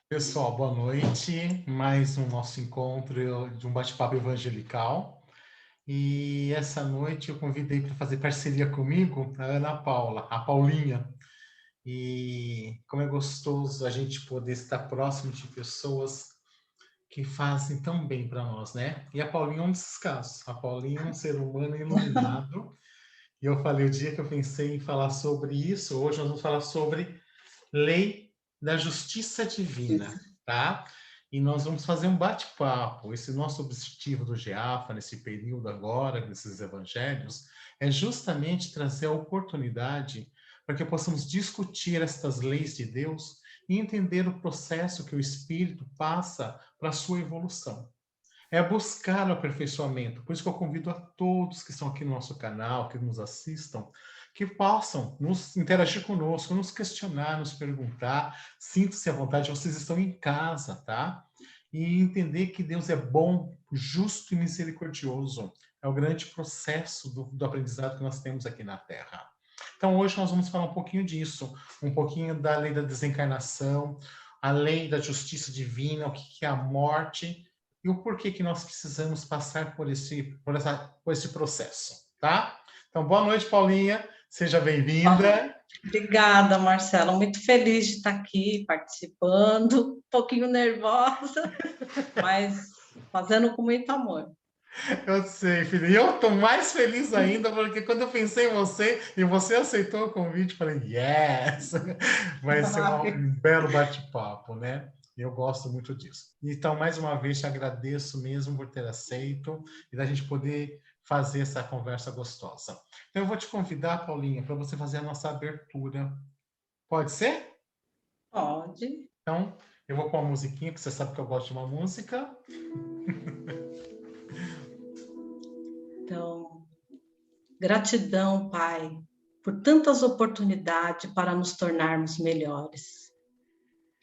Pessoal, boa noite. Mais um nosso encontro de um bate-papo evangelical. E essa noite eu convidei para fazer parceria comigo a Ana Paula, a Paulinha. E como é gostoso a gente poder estar próximo de pessoas que fazem tão bem para nós, né? E a Paulinha é um desses casos. A Paulinha é um ser humano iluminado. E eu falei, o dia que eu pensei em falar sobre isso, hoje nós vamos falar sobre Lei da Justiça Divina, tá? E nós vamos fazer um bate-papo. Esse nosso objetivo do GEAFA, nesse período agora, nesses evangelhos, é justamente trazer a oportunidade para que possamos discutir estas leis de Deus e entender o processo que o Espírito passa para a sua evolução. É buscar o aperfeiçoamento. Por isso que eu convido a todos que estão aqui no nosso canal, que nos assistam, que possam nos interagir conosco, nos questionar, nos perguntar. Sinta-se à vontade, vocês estão em casa, tá? E entender que Deus é bom, justo e misericordioso. É o grande processo do aprendizado que nós temos aqui na Terra. Então, hoje nós vamos falar um pouquinho disso, um pouquinho da lei da desencarnação, a lei da justiça divina, o que é a morte e o porquê que nós precisamos passar por esse processo, tá? Então, boa noite, Paulinha. Seja bem-vinda. Obrigada, Marcela. Muito feliz de estar aqui participando, um pouquinho nervosa, mas fazendo com muito amor. Eu sei, filha. E eu estou mais feliz ainda, porque quando eu pensei em você e você aceitou o convite, falei, yes! Vai ser um belo bate-papo, né? Eu gosto muito disso. Então, mais uma vez, te agradeço mesmo por ter aceito e da gente poder fazer essa conversa gostosa. Então, eu vou te convidar, Paulinha, para você fazer a nossa abertura. Pode ser? Pode. Então, eu vou pôr uma musiquinha, porque você sabe que eu gosto de uma música. Então, gratidão, Pai, por tantas oportunidades para nos tornarmos melhores.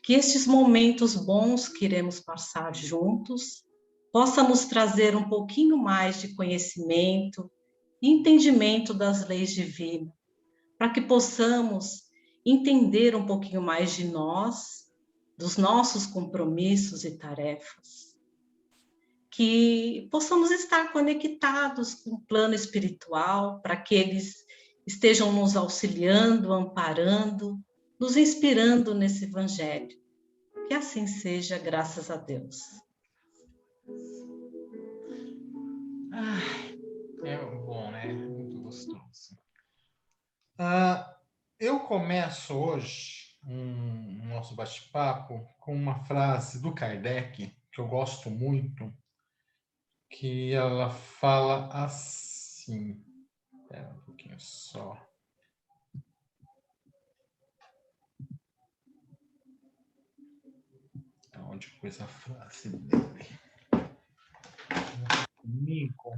Que estes momentos bons que iremos passar juntos possa nos trazer um pouquinho mais de conhecimento e entendimento das leis divinas, para que possamos entender um pouquinho mais de nós, dos nossos compromissos e tarefas, que possamos estar conectados com o plano espiritual, para que eles estejam nos auxiliando, amparando, nos inspirando nesse evangelho. Que assim seja, graças a Deus. É bom, né? Muito gostoso. Eu começo hoje nosso bate-papo com uma frase do Kardec, que eu gosto muito, que ela fala assim. Espera um pouquinho só. Onde pôs a frase dele? Comigo.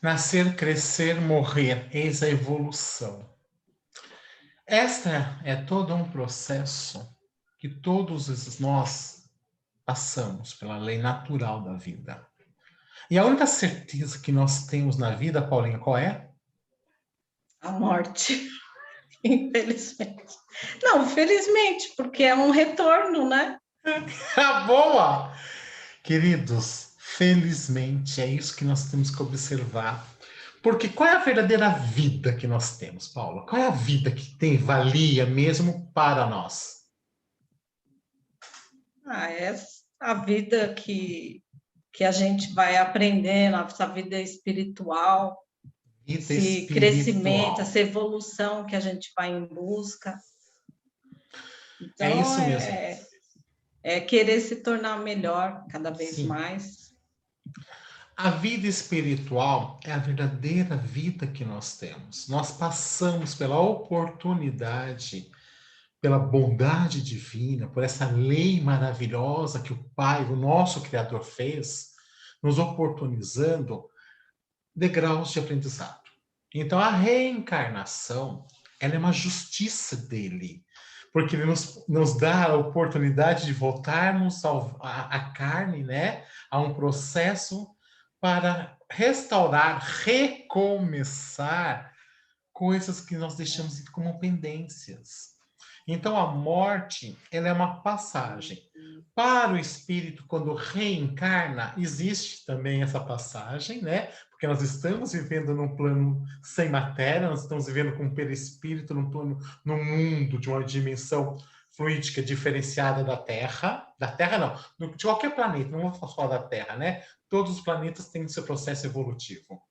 Nascer, crescer, morrer, eis a evolução. Esta é todo um processo que todos nós passamos pela lei natural da vida. E a única certeza que nós temos na vida, Paulinha, qual é? A morte, infelizmente. Não, felizmente, porque é um retorno, né? Boa! Queridos, felizmente é isso que nós temos que observar. Porque qual é a verdadeira vida que nós temos, Paula? Qual é a vida que tem valia mesmo para nós? É a vida que a gente vai aprendendo, essa vida espiritual, Vida esse crescimento, espiritual. essa evolução que a gente vai em busca. É Então, isso mesmo. é querer se tornar melhor cada vez Sim. mais. A vida espiritual é a verdadeira vida que nós temos. Nós passamos pela oportunidade, pela bondade divina, por essa lei maravilhosa que o Pai, o nosso Criador, fez, nos oportunizando degraus de aprendizado. Então, a reencarnação, ela é uma justiça dele, porque ele nos dá a oportunidade de voltarmos à carne, né? A um processo para restaurar, recomeçar coisas que nós deixamos como pendências. Então, a morte, ela é uma passagem. Para o espírito, quando reencarna, existe também essa passagem, né? Porque nós estamos vivendo num plano sem matéria, nós estamos vivendo com o perispírito num plano, num mundo de uma dimensão fluídica diferenciada da Terra não, de qualquer planeta, não vou falar só da Terra, né? Todos os planetas têm o seu processo evolutivo.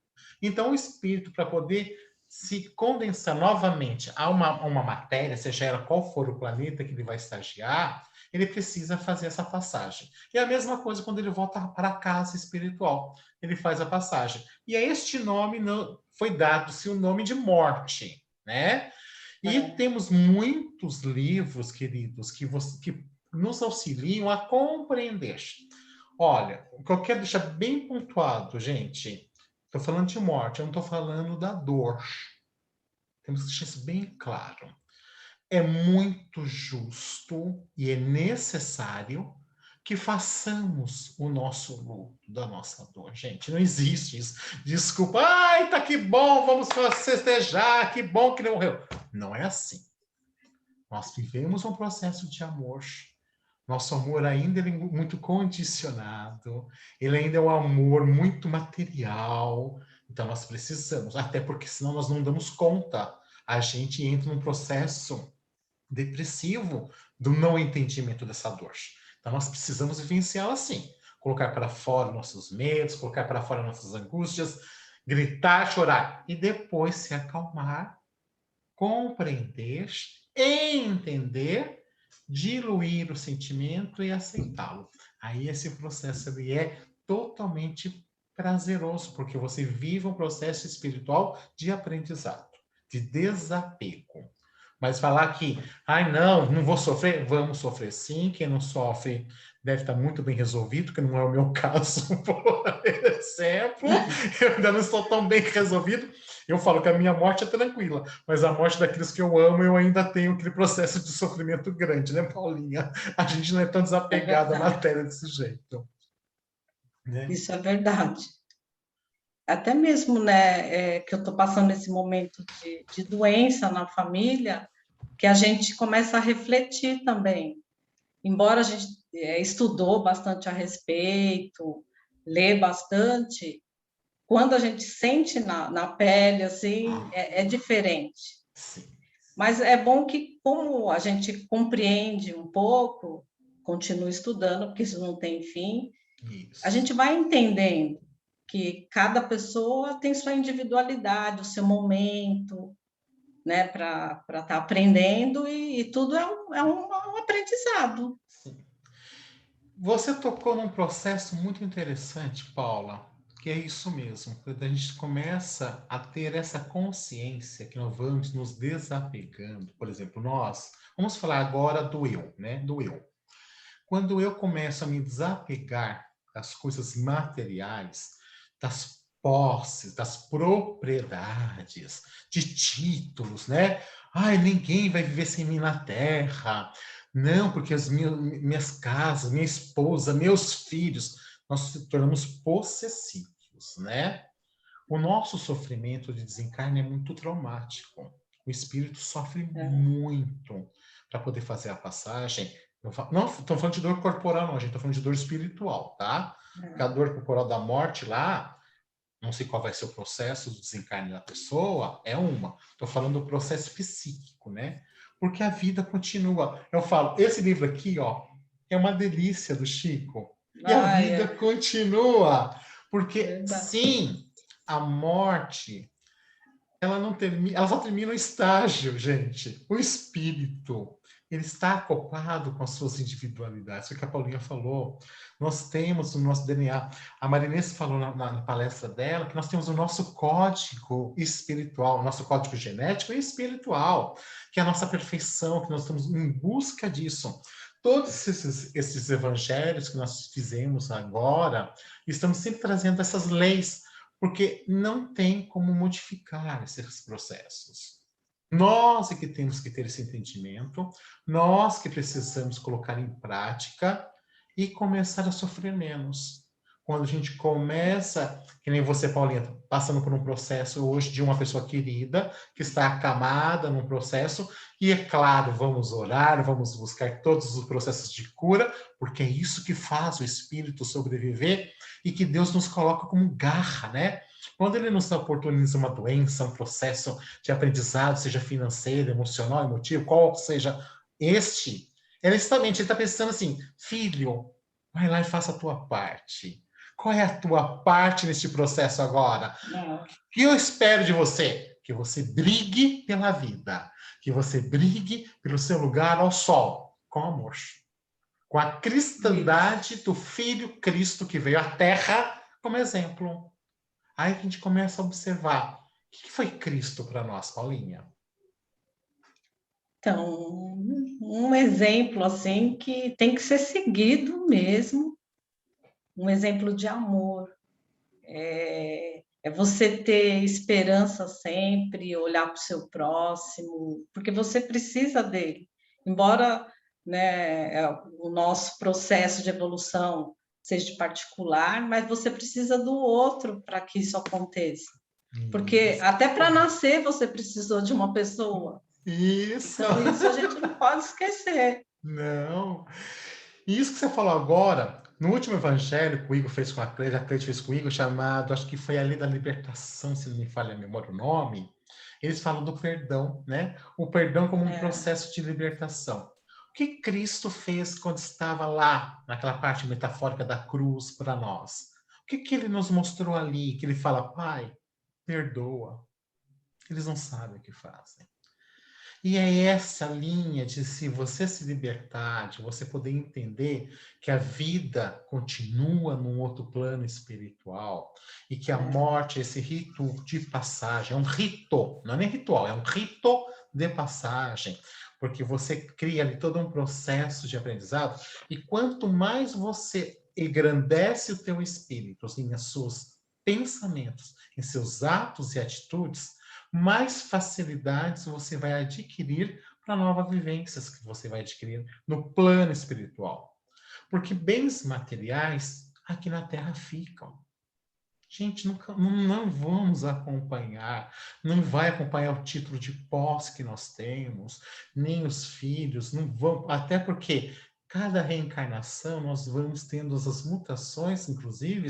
Então, o espírito, para poder se condensar novamente a uma matéria, seja ela qual for o planeta que ele vai estagiar, ele precisa fazer essa passagem. E a mesma coisa quando ele volta para a casa espiritual, ele faz a passagem. E a este nome foi dado-se o nome de morte, né? E temos muitos livros, queridos, que nos auxiliam a compreender. Olha, o que eu quero deixar bem pontuado, gente, estou falando de morte, eu não estou falando da dor. Temos que deixar isso bem claro. É muito justo e é necessário que façamos o nosso luto da nossa dor. Gente, não existe isso. Desculpa, ai, tá que bom, vamos festejar, que bom que ele morreu. Não é assim. Nós vivemos um processo de amor. Nosso amor ainda é muito condicionado, ele ainda é um amor muito material, então nós precisamos, até porque senão nós não damos conta. A gente entra num processo depressivo do não entendimento dessa dor. Então nós precisamos vivenciá-la assim, colocar para fora nossos medos, colocar para fora nossas angústias, gritar, chorar e depois se acalmar, compreender, entender, diluir o sentimento e aceitá-lo. Aí esse processo ele é totalmente prazeroso, porque você vive um processo espiritual de aprendizado, de desapego. Mas falar que, ai, não vou sofrer, vamos sofrer sim, quem não sofre deve estar muito bem resolvido, que não é o meu caso, por exemplo, eu ainda não estou tão bem resolvido. Eu falo que a minha morte é tranquila, mas a morte daqueles que eu amo, eu ainda tenho aquele processo de sofrimento grande, né, Paulinha? A gente não é tão desapegado à matéria desse jeito. Né? Isso é verdade. Até mesmo, né, que eu estou passando esse momento de doença na família, que a gente começa a refletir também. Embora a gente estudou bastante a respeito, lê bastante, quando a gente sente na pele, assim, é diferente. Sim. Mas é bom que, como a gente compreende um pouco, continua estudando, porque isso não tem fim, Isso. a gente vai entendendo que cada pessoa tem sua individualidade, o seu momento, né, para estar aprendendo, e tudo é um aprendizado. Sim. Você tocou num processo muito interessante, Paula, que é isso mesmo. Quando a gente começa a ter essa consciência que nós vamos nos desapegando, por exemplo, vamos falar agora do eu, né? Do eu. Quando eu começo a me desapegar das coisas materiais, das posses, das propriedades, de títulos, né? Ai, ninguém vai viver sem mim na terra. Não, porque as minhas casas, minha esposa, meus filhos, nós nos tornamos possessivos, né? O nosso sofrimento de desencarne é muito traumático. O espírito sofre muito para poder fazer a passagem. Não, estou falando de dor corporal, não, gente. Estou falando de dor espiritual, tá? Porque a dor corporal da morte lá, não sei qual vai ser o processo do desencarne da pessoa, é uma. Estou falando do processo psíquico, né? Porque a vida continua. Eu falo, esse livro aqui, ó, é uma delícia do Chico. E a vida continua. Porque, sim, a morte, ela não termina, ela só termina o estágio, gente. O espírito, ele está acoplado com as suas individualidades. Foi o que a Paulinha falou. Nós temos o nosso DNA. A Marinês falou na palestra dela que nós temos o nosso código espiritual, o nosso código genético e espiritual, que é a nossa perfeição, que nós estamos em busca disso. Todos esses evangelhos que nós fizemos agora, estamos sempre trazendo essas leis, porque não tem como modificar esses processos. Nós é que temos que ter esse entendimento, nós que precisamos colocar em prática e começar a sofrer menos. quando a gente começa, que nem você, Paulinha, passando por um processo hoje de uma pessoa querida, que está acamada num processo, e é claro, vamos orar, vamos buscar todos os processos de cura, porque é isso que faz o espírito sobreviver e que Deus nos coloca como garra, né? Quando ele nos oportuniza uma doença, um processo de aprendizado, seja financeiro, emocional, emotivo, qual seja este, ele está pensando assim, filho, vai lá e faça a tua parte. Qual é a tua parte neste processo agora? É. O que eu espero de você? Que você brigue pela vida, que você brigue pelo seu lugar ao sol, com amor, com a Isso. cristandade do Filho Cristo que veio à Terra como exemplo. Aí a gente começa a observar o que foi Cristo para nós, Paulinha. Então, um exemplo assim que tem que ser seguido mesmo, um exemplo de amor. É você ter esperança sempre, olhar para o seu próximo, porque você precisa dele. Embora, né, o nosso processo de evolução seja particular, mas você precisa do outro para que isso aconteça. Porque Isso. até para nascer você precisou de uma pessoa. Isso. Então, isso a gente não pode esquecer. Não. E isso que você falou agora, no último evangelho que o Igor fez com a Cleide fez com o Igor, chamado, acho que foi a Lei da Libertação, se não me falha a memória o nome, eles falam do perdão, né? O perdão como um É, processo de libertação. O que Cristo fez quando estava lá, naquela parte metafórica da cruz para nós? O que ele nos mostrou ali? Que ele fala, Pai, perdoa. Eles não sabem o que fazem. E é essa linha de se você se libertar, de você poder entender que a vida continua num outro plano espiritual e que a morte é esse rito de passagem, é um rito, não é nem ritual, é um rito de passagem, porque você cria ali todo um processo de aprendizado e quanto mais você engrandece o teu espírito em seus pensamentos, em seus atos e atitudes, mais facilidades você vai adquirir para novas vivências que você vai adquirir no plano espiritual. Porque bens materiais aqui na Terra ficam. Gente, não vamos acompanhar, não vai acompanhar o título de posse que nós temos, nem os filhos, não vão, até porque cada reencarnação nós vamos tendo as mutações, inclusive,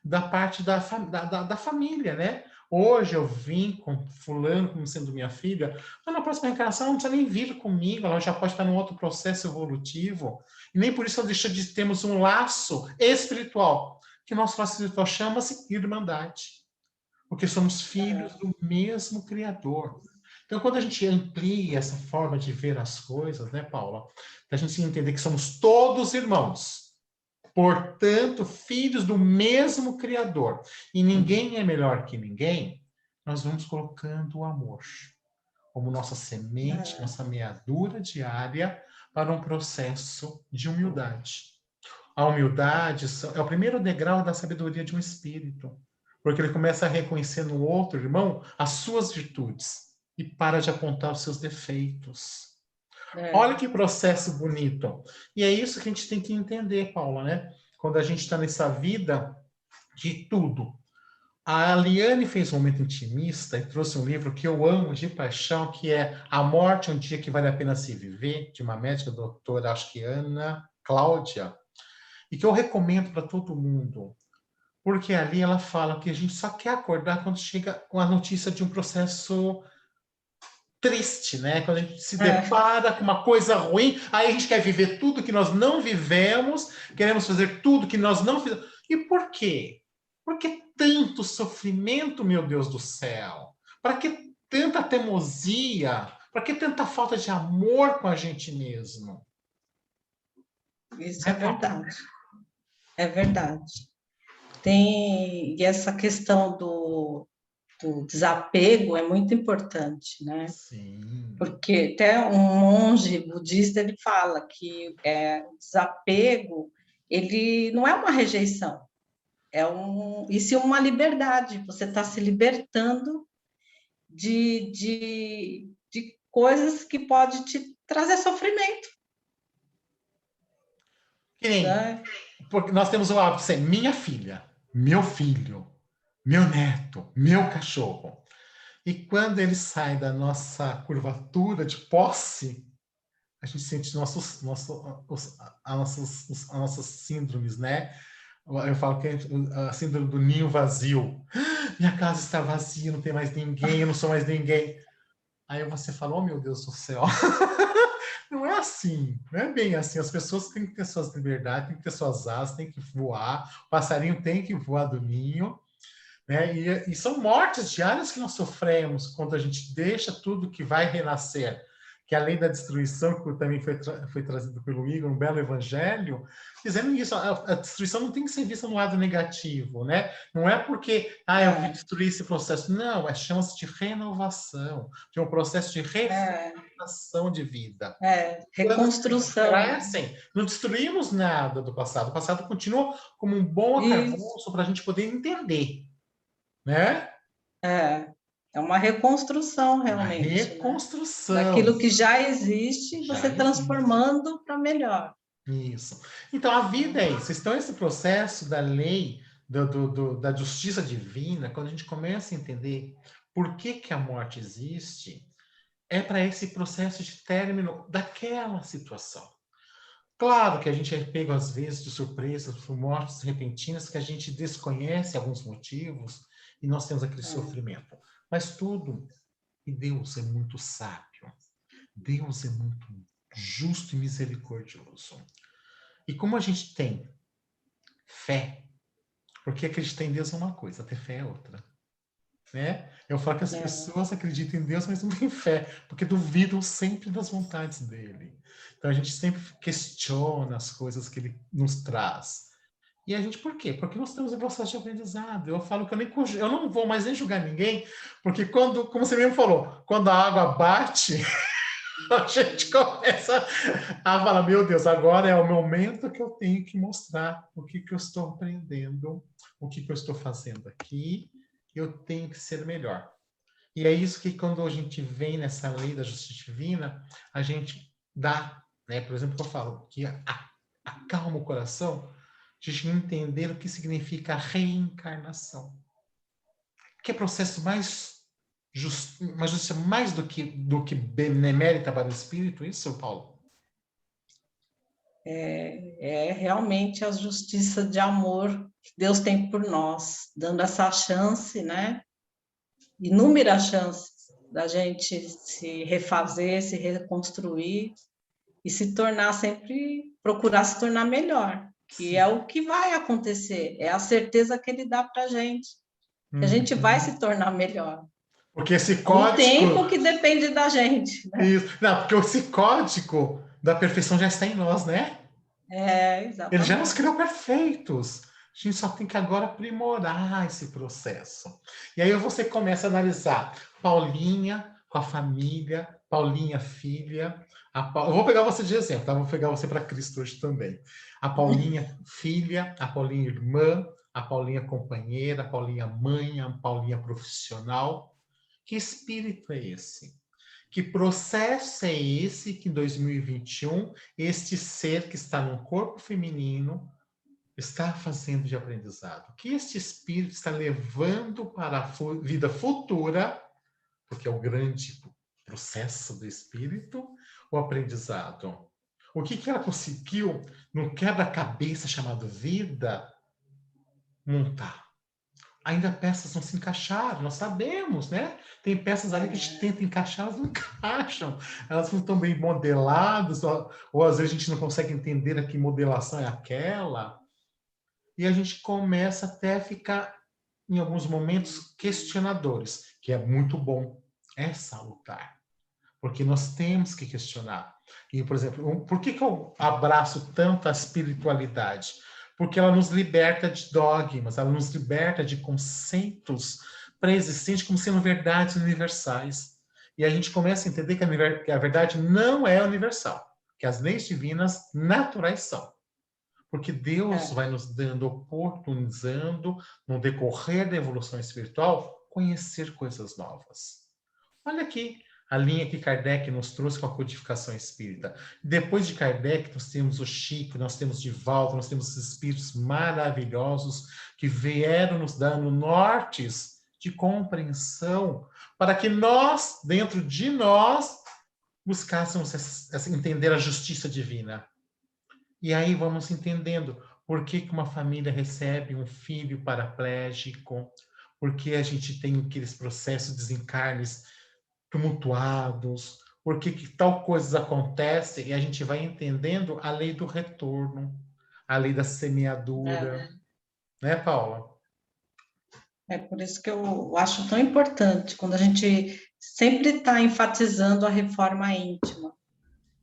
da parte da família, né? Hoje eu vim com fulano como sendo minha filha, mas na próxima reencarnação ela não precisa nem vir comigo, ela já pode estar num outro processo evolutivo, e nem por isso ela deixa de termos um laço espiritual que nosso laço espiritual chama-se Irmandade, porque somos filhos do mesmo Criador. Então, quando a gente amplia essa forma de ver as coisas, né, Paula, a gente entender que somos todos irmãos, portanto, filhos do mesmo Criador, e ninguém é melhor que ninguém, nós vamos colocando o amor como nossa semente, é, nossa meadura diária para um processo de humildade. A humildade é o primeiro degrau da sabedoria de um espírito, porque ele começa a reconhecer no outro irmão as suas virtudes e para de apontar os seus defeitos. Olha é, que processo bonito. E é isso que a gente tem que entender, Paula, né? Quando a gente está nessa vida de tudo. A Aliane fez um momento intimista e trouxe um livro que eu amo de paixão, que é A Morte, um Dia que Vale a Pena Se Viver, de uma médica, doutora, acho que Ana Cláudia, e que eu recomendo para todo mundo, porque ali ela fala que a gente só quer acordar quando chega com a notícia de um processo triste, né? Quando a gente se é, depara com uma coisa ruim, aí a gente quer viver tudo que nós não vivemos, queremos fazer tudo que nós não fizemos. E por quê? Por que tanto sofrimento, meu Deus do céu? Para que tanta teimosia? Para que tanta falta de amor com a gente mesmo? isso é Né, Paulo? verdade. É verdade. E essa questão do desapego é muito importante, né? Sim. Porque até um monge budista ele fala que o desapego ele não é uma rejeição, e sim uma liberdade. Você está se libertando de coisas que pode te trazer sofrimento, Que nem né? Porque nós temos o hábito de ser minha filha, meu filho, meu neto, meu cachorro. E quando ele sai da nossa curvatura de posse, a gente sente as nossas síndromes, né? Eu falo que é a síndrome do ninho vazio. Minha casa está vazia, não tem mais ninguém, eu não sou mais ninguém. Aí você fala, oh meu Deus do céu. Não é assim, não é bem assim. As pessoas têm que ter suas liberdades, têm que ter suas asas, têm que voar. O passarinho tem que voar do ninho, né? E são mortes diárias que nós sofremos quando a gente deixa tudo que vai renascer, que é a lei da destruição, que também foi trazido pelo Igor, um belo evangelho, dizendo isso, a destruição não tem que ser vista no lado negativo, né? Não é porque, eu vou destruir esse processo. Não, é chance de renovação, de um processo de reformulação de vida. Reconstrução. Não destruímos nada do passado. O passado continua como um bom arcabouço para a gente poder entender, né? É uma reconstrução, realmente. Uma reconstrução. Né? Daquilo que já existe, você transformando para melhor. Isso. Então, a vida é isso. Então, esse processo da lei, da justiça divina, quando a gente começa a entender por que a morte existe, é para esse processo de término daquela situação. Claro que a gente é pego, às vezes, de surpresa por mortes repentinas que a gente desconhece alguns motivos e nós temos aquele sofrimento. Mas tudo, e Deus é muito sábio, Deus é muito justo e misericordioso. E como a gente tem fé, porque acreditar em Deus é uma coisa, ter fé é outra. Né? Eu falo que as pessoas acreditam em Deus, mas não têm fé, porque duvidam sempre das vontades dele. Então a gente sempre questiona as coisas que ele nos traz. E a gente, por quê? Porque nós temos um processo de aprendizado. Eu falo que eu não vou mais nem julgar ninguém, porque quando, como você mesmo falou, quando a água bate, a gente começa a falar, meu Deus, agora é o momento que eu tenho que mostrar o que eu estou aprendendo, o que eu estou fazendo aqui, eu tenho que ser melhor. E é isso que quando a gente vem nessa lei da justiça divina, a gente dá, né? Por exemplo, eu falo que acalma o coração de entender o que significa reencarnação. Que é processo mais uma justiça mais do que benemérita para o espírito, isso, Paulo? É realmente a justiça de amor que Deus tem por nós, dando essa chance, né? Inúmeras chances da gente se refazer, se reconstruir e se tornar sempre, procurar se tornar melhor, que é o que vai acontecer, é a certeza que ele dá para a gente, que a gente vai se tornar melhor. Porque esse código... O tempo que depende da gente. Né? Isso. Não, porque esse código da perfeição já está em nós, né? Exatamente. Ele já nos criou perfeitos. A gente só tem que agora aprimorar esse processo. E aí você começa a analisar Paulinha com a família, Paulinha filha. Eu vou pegar você de exemplo, tá? Vou pegar você para Cristo hoje também. A Paulinha filha, a Paulinha irmã, a Paulinha companheira, a Paulinha mãe, a Paulinha profissional. Que espírito é esse? Que processo é esse que em 2021 este ser que está no corpo feminino está fazendo de aprendizado? Que este espírito está levando para a vida futura, porque é o grande processo do espírito, o aprendizado? O que ela conseguiu no quebra-cabeça chamado vida montar? Ainda peças não se encaixaram, nós sabemos, né? Tem peças ali que a gente tenta encaixar, elas não encaixam, elas não estão bem modeladas, ou às vezes a gente não consegue entender a que modelação é aquela, e a gente começa até a ficar, em alguns momentos, questionadores, que é muito bom, é salutar, porque nós temos que questionar. E, por exemplo, por que eu abraço tanto a espiritualidade? Porque ela nos liberta de dogmas, ela nos liberta de conceitos pré-existentes como sendo verdades universais. E a gente começa a entender que a verdade não é universal, que as leis divinas naturais são. Porque Deus vai nos dando, oportunizando, no decorrer da evolução espiritual, conhecer coisas novas. Olha aqui, A linha que Kardec nos trouxe com a codificação espírita. Depois de Kardec, nós temos o Chico, nós temos Divaldo, nós temos espíritos maravilhosos que vieram nos dando nortes de compreensão para que nós, dentro de nós, buscássemos entender a justiça divina. E aí vamos entendendo por que uma família recebe um filho paraplégico, por que a gente tem aqueles processos de desencarnes tumultuados, por que tal coisas acontecem, e a gente vai entendendo a lei do retorno, a lei da semeadura. Né, Paula? É por isso que eu acho tão importante, quando a gente sempre está enfatizando a reforma íntima,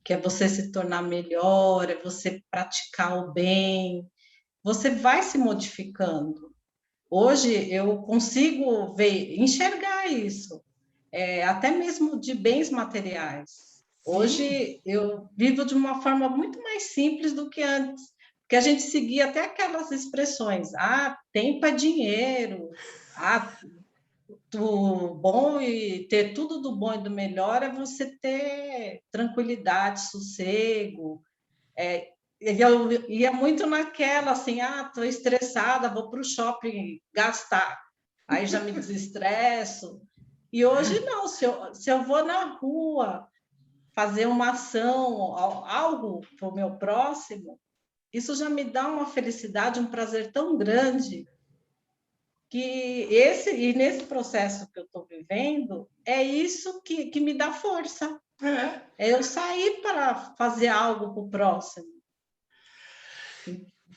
que é você se tornar melhor, é você praticar o bem, você vai se modificando. Hoje eu consigo ver, enxergar isso, até mesmo de bens materiais. Hoje eu vivo de uma forma muito mais simples do que antes, porque a gente seguia até aquelas expressões, tempo é dinheiro, do bom e ter tudo do bom e do melhor é você ter tranquilidade, sossego. Eu ia muito naquela, assim, estou estressada, vou para o shopping gastar, aí já me desestresso. E hoje não, se eu vou na rua fazer uma ação, algo para o meu próximo, isso já me dá uma felicidade, um prazer tão grande que nesse processo que eu estou vivendo, é isso que me dá força. É eu sair para fazer algo para o próximo.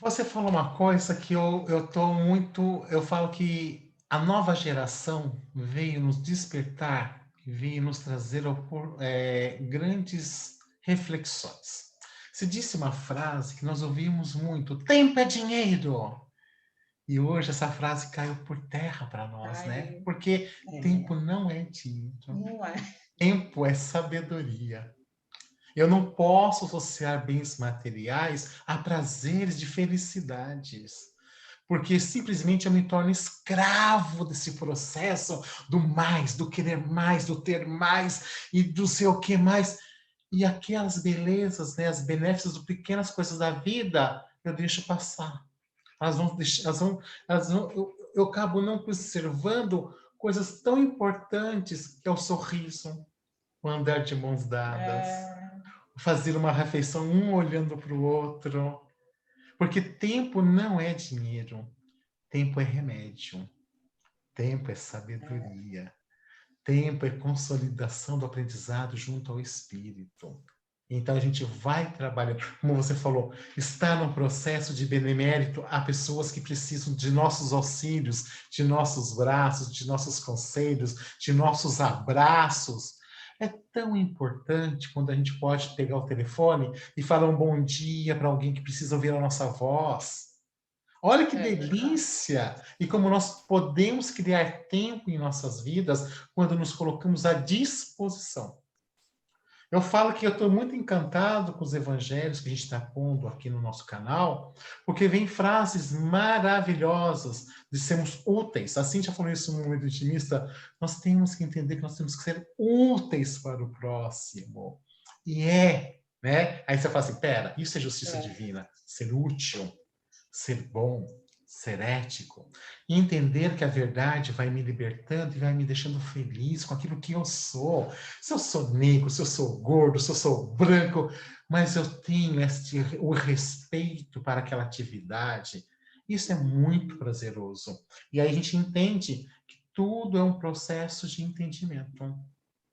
Você falou uma coisa que eu falo que a nova geração veio nos despertar, veio nos trazer grandes reflexões. Você disse uma frase que nós ouvimos muito: tempo é dinheiro. E hoje essa frase caiu por terra para nós, né? Porque tempo não é dinheiro. Não é. Tempo é sabedoria. Eu não posso associar bens materiais a prazeres de felicidades, porque simplesmente eu me torno escravo desse processo do mais, do querer mais, do ter mais e do sei o que mais. E aquelas belezas, né, as benéficas das pequenas coisas da vida, eu deixo passar. Eu acabo não conservando coisas tão importantes que é o sorriso, o andar de mãos dadas, fazer uma refeição um olhando para o outro. Porque tempo não é dinheiro, tempo é remédio, tempo é sabedoria, tempo é consolidação do aprendizado junto ao espírito. Então a gente vai trabalhar, como você falou, está num processo de benemérito a pessoas que precisam de nossos auxílios, de nossos braços, de nossos conselhos, de nossos abraços. É tão importante quando a gente pode pegar o telefone e falar um bom dia para alguém que precisa ouvir a nossa voz. Olha que delícia! E como nós podemos criar tempo em nossas vidas quando nos colocamos à disposição. Eu falo que eu estou muito encantado com os evangelhos que a gente está pondo aqui no nosso canal, porque vem frases maravilhosas de sermos úteis. A Cíntia falou isso no momento intimista, nós temos que entender que nós temos que ser úteis para o próximo. E né? Aí você fala assim, pera, isso é justiça divina, ser útil, ser bom, ser ético, e entender que a verdade vai me libertando e vai me deixando feliz com aquilo que eu sou. Se eu sou negro, se eu sou gordo, se eu sou branco, mas eu tenho o respeito para aquela atividade, isso é muito prazeroso. E aí a gente entende que tudo é um processo de entendimento.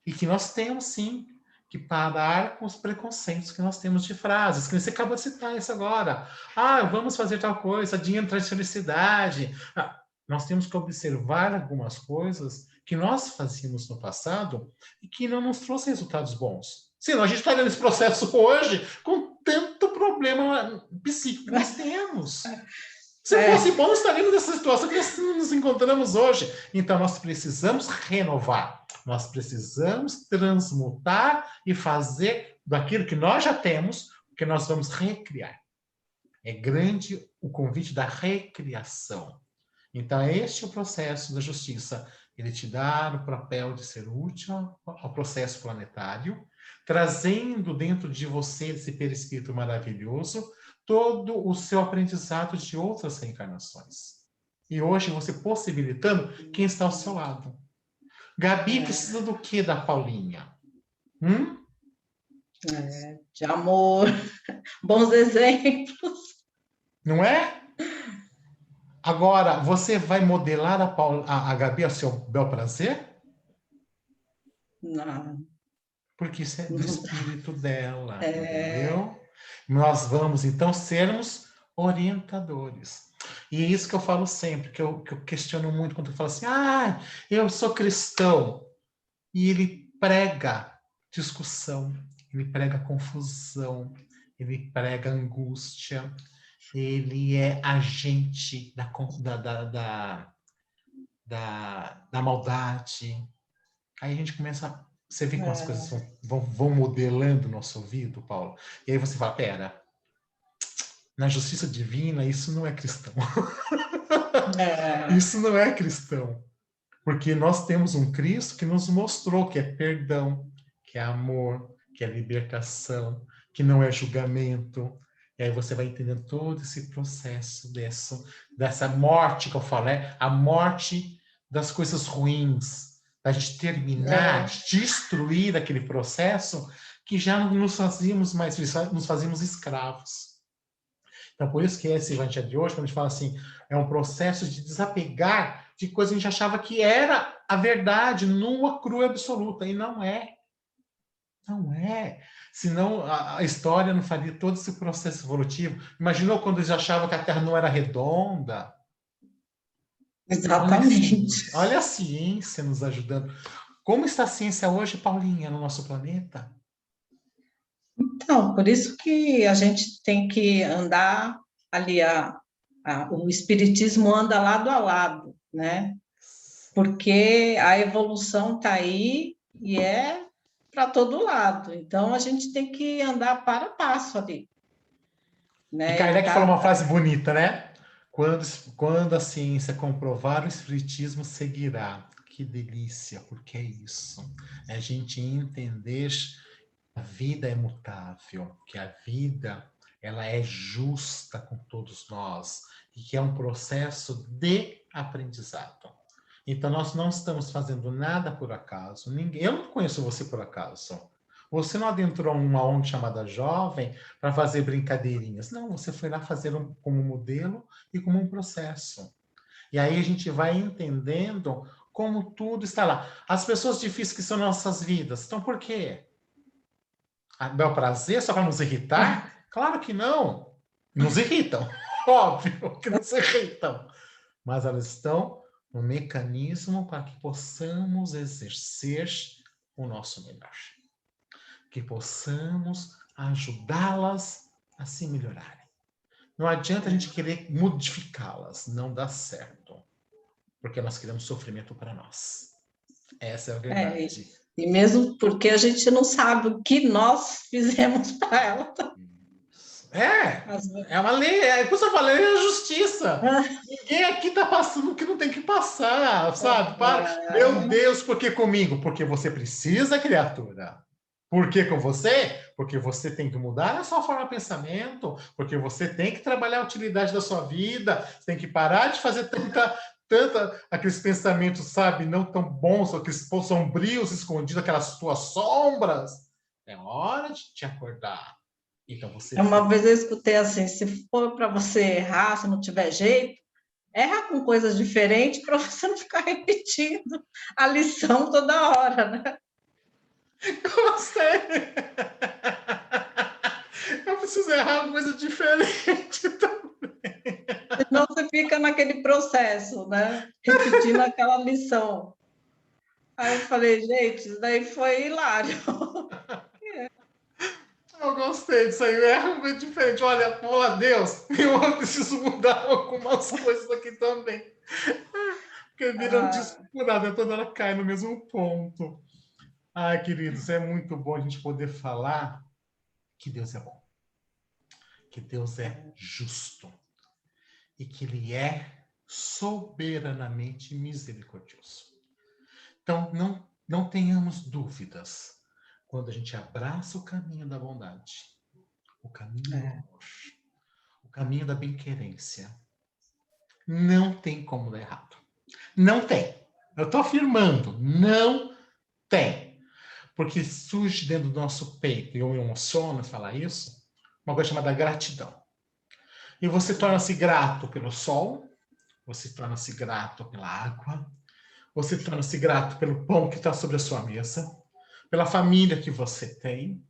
E que nós temos, sim, que parar com os preconceitos que nós temos de frases, que você acabou de citar isso agora. Vamos fazer tal coisa, dinheiro traz felicidade. Nós temos que observar algumas coisas que nós fazíamos no passado e que não nos trouxe resultados bons. Senão a gente estaria nesse processo hoje com tanto problema psíquico que nós temos. Se fosse bom, estaríamos nessa situação que nós nos encontramos hoje. Então, nós precisamos renovar. Nós precisamos transmutar e fazer daquilo que nós já temos, o que nós vamos recriar. É grande o convite da recriação. Então, é este o processo da justiça. Ele te dá o papel de ser útil ao processo planetário, trazendo dentro de você, esse perispírito maravilhoso, todo o seu aprendizado de outras reencarnações. E hoje você possibilitando quem está ao seu lado. Gabi precisa do que da Paulinha? De amor, bons exemplos. Não é? Agora, você vai modelar a Gabi ao seu bel prazer? Não, Porque isso é do não dá. espírito dela, É, entendeu? Nós vamos, então, sermos orientadores. E é isso que eu falo sempre, que eu questiono muito quando eu falo assim, eu sou cristão. E ele prega discussão, ele prega confusão, ele prega angústia, ele é agente da maldade. Aí a gente começa. Você vê como as coisas vão modelando o nosso ouvido, Paulo. E aí você fala: pera, na justiça divina, isso não é cristão. Isso não é cristão. Porque nós temos um Cristo que nos mostrou que é perdão, que é amor, que é libertação, que não é julgamento. E aí você vai entendendo todo esse processo dessa morte que eu falo, a morte das coisas ruins, da gente terminar, destruir aquele processo que já não nos fazíamos mais, nos fazíamos escravos. Então, por isso que esse evangelho de hoje, quando a gente fala assim, é um processo de desapegar de coisas que a gente achava que era a verdade, nua, crua e absoluta. E não é. Não é. Senão a história não faria todo esse processo evolutivo. Imaginou quando eles achavam que a Terra não era redonda? exatamente. Olha a ciência nos ajudando. Como está a ciência hoje, Paulinha, no nosso planeta? Então, por isso que a gente tem que andar ali, o espiritismo anda lado a lado, né? Porque a evolução está aí e é para todo lado. Então, a gente tem que andar para passo ali, E né? E Kardec falou uma tá, frase bonita, né? Quando a ciência comprovar, o espiritismo seguirá. Que delícia, porque é isso. É a gente entender que a vida é mutável, que a vida ela é justa com todos nós e que é um processo de aprendizado. Então nós não estamos fazendo nada por acaso. Eu não conheço você por acaso. Você não adentrou uma ONG chamada Jovem para fazer brincadeirinhas. Não, você foi lá fazer como modelo e como um processo. E aí a gente vai entendendo como tudo está lá. As pessoas difíceis que são nossas vidas. Então, por quê? A bel prazer só para nos irritar? Claro que não. Nos irritam. Óbvio que nos irritam. Mas elas estão no mecanismo para que possamos exercer o nosso melhor. Que possamos ajudá-las a se melhorarem. Não adianta a gente querer modificá-las, não dá certo. Porque nós queremos sofrimento para nós. Essa é a é, verdade. e mesmo porque a gente não sabe o que nós fizemos para ela. É uma lei, é como eu falei, é a justiça. Ninguém aqui está passando o que não tem que passar, sabe? Meu Deus, por que comigo? Porque você precisa, criatura. Por que com você? Porque você tem que mudar a sua forma de pensamento, porque você tem que trabalhar a utilidade da sua vida, você tem que parar de fazer tanta aqueles pensamentos, sabe, não tão bons, aqueles sombrios escondidos, aquelas suas sombras. É hora de te acordar. Então você Uma tem. vez eu escutei assim: se for para você errar, se não tiver jeito, erra com coisas diferentes para você não ficar repetindo a lição toda hora, né? Gostei! Eu preciso errar uma coisa diferente também. Senão você fica naquele processo, né? Repetindo aquela lição. Aí eu falei, gente, isso daí foi hilário. Eu gostei disso aí, erra uma coisa diferente. Olha, pô, Deus, eu preciso mudar algumas coisas aqui também. Porque vira um disco furado, toda hora cai no mesmo ponto. Ai, queridos, é muito bom a gente poder falar que Deus é bom, que Deus é justo e que Ele é soberanamente misericordioso. Então, não tenhamos dúvidas. Quando a gente abraça o caminho da bondade, o caminho do amor, o caminho da bem-querência, não tem como dar errado. Não tem. Eu estou afirmando, não tem. Porque surge dentro do nosso peito, e eu me emociono falar isso, uma coisa chamada gratidão. E você torna-se grato pelo sol, você torna-se grato pela água, você torna-se grato pelo pão que está sobre a sua mesa, pela família que você tem,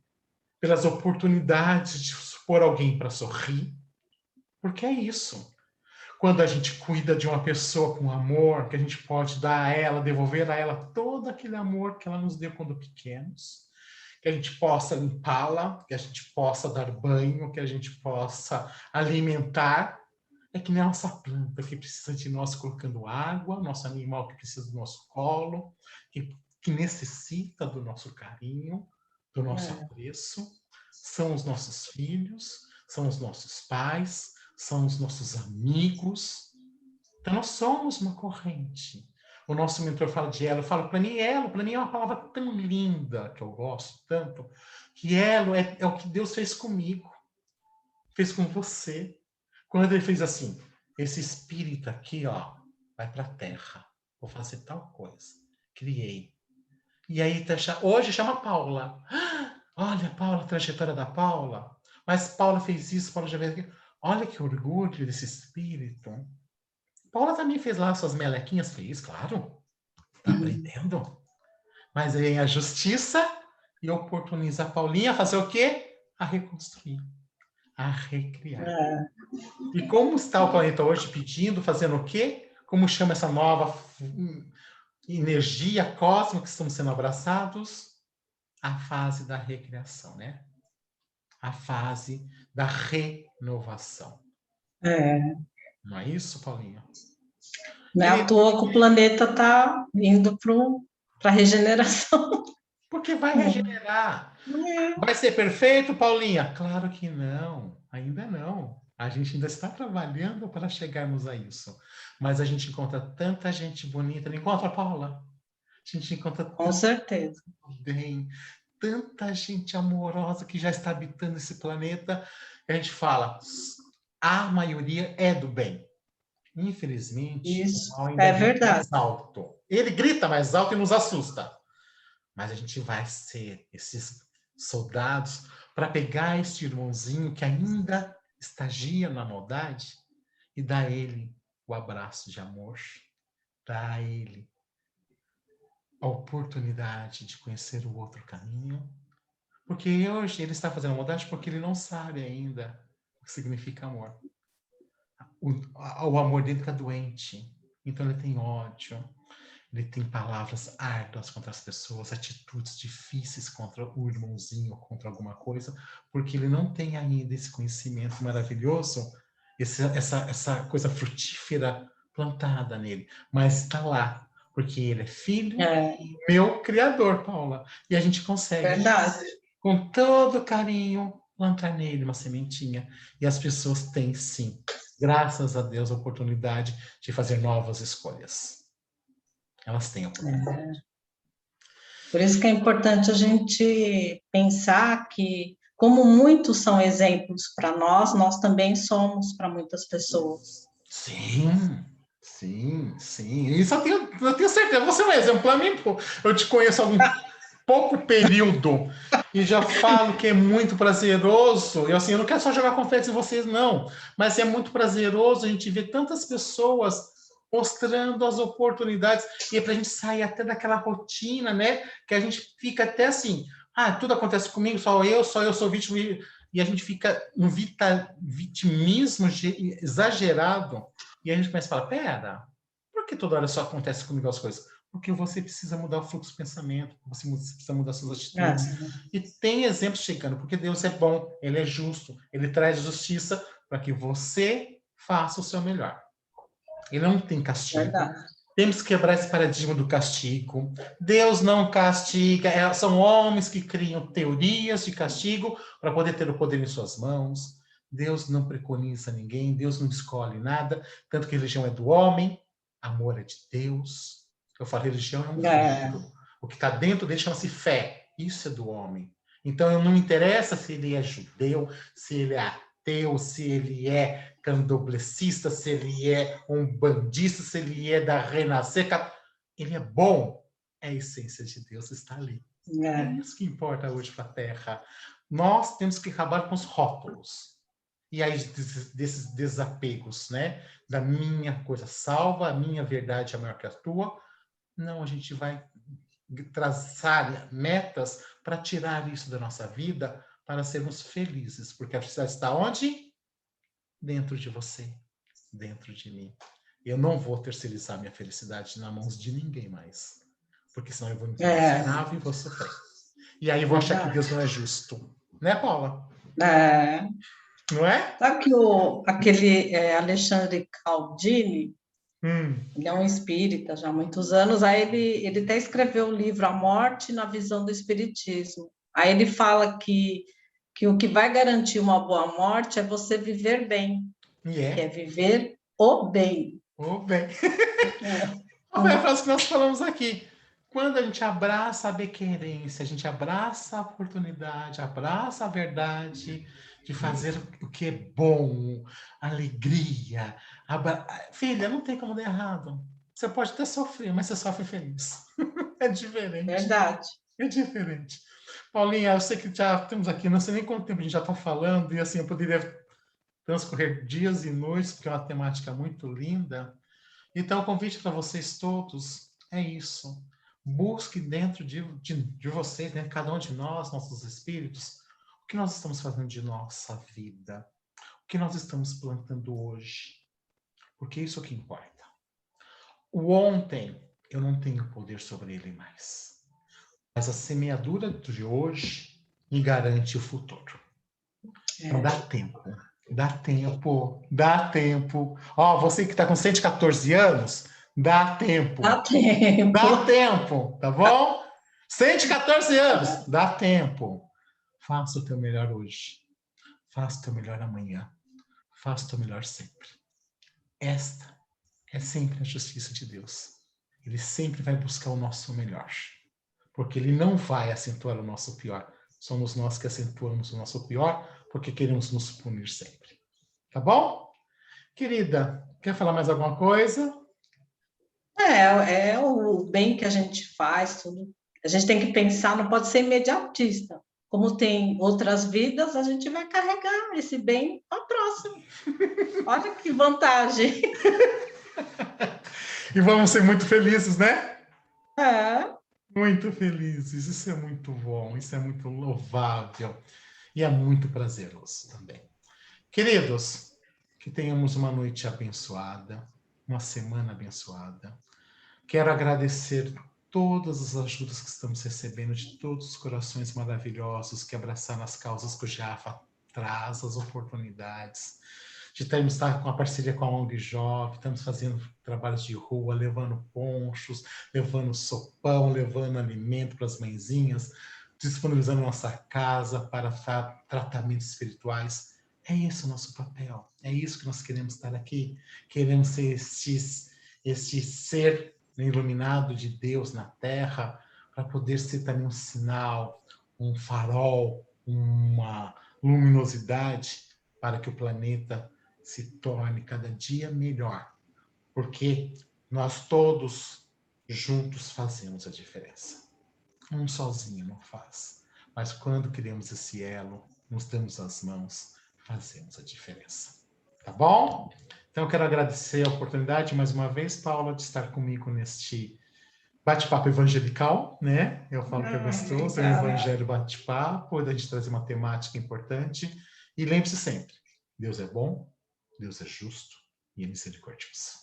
pelas oportunidades de pôr alguém para sorrir, porque é isso. Quando a gente cuida de uma pessoa com amor, que a gente pode dar a ela, devolver a ela todo aquele amor que ela nos deu quando pequenos, que a gente possa limpá-la, que a gente possa dar banho, que a gente possa alimentar, é que nem a nossa planta que precisa de nós colocando água, nosso animal que precisa do nosso colo, que necessita do nosso carinho, do nosso apreço, são os nossos filhos, são os nossos pais, são os nossos amigos. Então, nós somos uma corrente. O nosso mentor fala de elo, eu falo para mim é uma palavra tão linda, que eu gosto tanto, que elo é o que Deus fez comigo, fez com você. Quando ele fez assim, esse espírito aqui, ó, vai para a terra, vou fazer tal coisa. Criei. E aí, hoje chama Paula. Olha, Paula, a trajetória da Paula. Mas Paula fez isso, Paula já fez aquilo. Olha que orgulho desse espírito. Paula também fez lá suas melequinhas, fez, claro. Tá aprendendo. Mas aí a justiça e oportuniza a Paulinha a fazer o quê? A reconstruir, a recriar. E como está o planeta hoje pedindo, fazendo o quê? Como chama essa nova energia cósmica que estamos sendo abraçados? A fase da recriação, né? A fase da renovação. Não é isso, Paulinha? Não é à toa que o planeta está indo para a regeneração. Porque vai regenerar. Vai ser perfeito, Paulinha? Claro que não. Ainda não. A gente ainda está trabalhando para chegarmos a isso. Mas a gente encontra tanta gente bonita. Não encontra, Paula? A gente encontra Com certeza. bem, tanta gente amorosa que já está habitando esse planeta. E a gente fala, a maioria é do bem. Infelizmente, Isso o mal ainda é grita verdade. mais alto. Ele grita mais alto e nos assusta. Mas a gente vai ser esses soldados para pegar este irmãozinho que ainda estagia na maldade e dar a ele o abraço de amor, dar a ele a oportunidade de conhecer o outro caminho. Porque hoje ele está fazendo maldade porque ele não sabe ainda o que significa amor. O amor dele está doente, então ele tem ódio, ele tem palavras árduas contra as pessoas, atitudes difíceis contra o irmãozinho, contra alguma coisa, porque ele não tem ainda esse conhecimento maravilhoso, essa coisa frutífera plantada nele, mas está lá, porque ele é filho do meu Criador, Paula, e a gente consegue, Verdade. com todo carinho, plantar nele uma sementinha, e as pessoas têm sim, graças a Deus, a oportunidade de fazer novas escolhas. Elas têm a oportunidade. Por isso que é importante a gente pensar que, como muitos são exemplos para nós, nós também somos para muitas pessoas. Sim, sim, sim. Isso eu tenho certeza. Você é um exemplo para mim, pô. Eu te conheço há algum pouco período e já falo que é muito prazeroso. Eu, assim, eu não quero só jogar confetes em vocês, não. Mas é muito prazeroso a gente ver tantas pessoas mostrando as oportunidades e é para a gente sair até daquela rotina, né? Que a gente fica até assim, tudo acontece comigo, só eu sou vítima, e a gente fica no vitimismo exagerado, e a gente começa a falar, pera, por que toda hora só acontece comigo as coisas? Porque você precisa mudar o fluxo de pensamento, você precisa mudar suas atitudes. E tem exemplos chegando, porque Deus é bom, Ele é justo, Ele traz justiça para que você faça o seu melhor. Ele não tem castigo. Verdade. Temos que quebrar esse paradigma do castigo. Deus não castiga. São homens que criam teorias de castigo para poder ter o poder em suas mãos. Deus não preconiza ninguém, Deus não escolhe nada, tanto que religião é do homem, amor é de Deus. Eu falo, religião é um fluido. O que está dentro dele chama-se fé. Isso é do homem. Então, não me interessa se ele é judeu, se ele é ateu, se ele é candomblessista, se ele é umbandista, se ele é da Renascer. Ele é bom. É a essência de Deus, está ali. É isso que importa hoje para a Terra. Nós temos que acabar com os rótulos. E aí, desses desapegos, né? Da minha coisa salva, a minha verdade é maior que a tua. Não, a gente vai traçar metas para tirar isso da nossa vida, para sermos felizes. Porque a felicidade está onde? Dentro de você, dentro de mim. Eu não vou terceirizar minha felicidade nas mãos de ninguém mais. Porque senão eu vou me miserável e vou sofrer. E aí eu vou achar que Deus não é justo. Né, Paula? Não é? Sabe que aquele Alexandre Caldini, ele é um espírita já há muitos anos, aí ele até escreveu o livro A Morte na Visão do Espiritismo. Aí ele fala que o que vai garantir uma boa morte é você viver bem, que é viver o bem. O bem. Foi a frase que nós falamos aqui. Quando a gente abraça a bequerência, a gente abraça a oportunidade, abraça a verdade de fazer o que é bom, alegria. Filha, não tem como dar errado. Você pode até sofrer, mas você sofre feliz. É diferente. Verdade. É diferente. Paulinha, eu sei que já temos aqui, não sei nem quanto tempo a gente já está falando, e assim, eu poderia transcorrer dias e noites, porque é uma temática muito linda. Então, o convite para vocês todos é isso. Busque dentro de vocês, dentro de cada um de nós, nossos espíritos, o que nós estamos fazendo de nossa vida, o que nós estamos plantando hoje. Porque isso é o que importa. O ontem, eu não tenho poder sobre ele mais. Mas a semeadura de hoje me garante o futuro. Então, dá tempo. Dá tempo. Dá tempo. Ó, você que está com 114 anos, dá tempo. Dá tempo. Dá tempo, tá bom? 114 anos, dá tempo. Faça o teu melhor hoje. Faça o teu melhor amanhã. Faça o teu melhor sempre. Esta é sempre a justiça de Deus. Ele sempre vai buscar o nosso melhor. Porque ele não vai acentuar o nosso pior. Somos nós que acentuamos o nosso pior porque queremos nos punir sempre. Tá bom? Querida, quer falar mais alguma coisa? É o bem que a gente faz, tudo. A gente tem que pensar, não pode ser imediatista. Como tem outras vidas, a gente vai carregar esse bem para a próxima. Olha que vantagem. E vamos ser muito felizes, né? É. Muito felizes. Isso é muito bom, isso é muito louvável. E é muito prazeroso também. Queridos, que tenhamos uma noite abençoada, uma semana abençoada. Quero agradecer todas as ajudas que estamos recebendo de todos os corações maravilhosos que abraçaram as causas que o Jaffa traz, as oportunidades. De termos com a parceria com a ONG Jovem, estamos fazendo trabalhos de rua, levando ponchos, levando sopão, levando alimento para as mãezinhas, disponibilizando nossa casa para tratamentos espirituais. É esse o nosso papel, é isso que nós queremos estar aqui. Queremos ser este ser iluminado de Deus na Terra, para poder ser também um sinal, um farol, uma luminosidade para que o planeta se torne cada dia melhor. Porque nós todos juntos fazemos a diferença. Um sozinho não faz. Mas quando criamos esse elo, nos damos as mãos, fazemos a diferença. Tá bom? Então, eu quero agradecer a oportunidade, mais uma vez, Paula, de estar comigo neste bate-papo evangelical, né? Eu falo que é gostoso, é um evangelho bate-papo, da gente trazer uma temática importante. E lembre-se sempre, Deus é bom, Deus é justo e é misericordioso.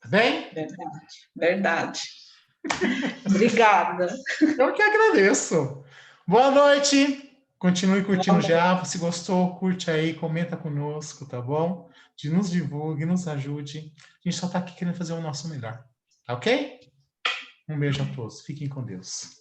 Tá bem? Verdade, verdade. Obrigada. Eu que agradeço. Boa noite. Continue curtindo o Jaffa. Se gostou, curte aí, comenta conosco, tá bom? Nos divulgue, nos ajude. A gente só está aqui querendo fazer o nosso melhor. Tá ok? Um beijo a todos. Fiquem com Deus.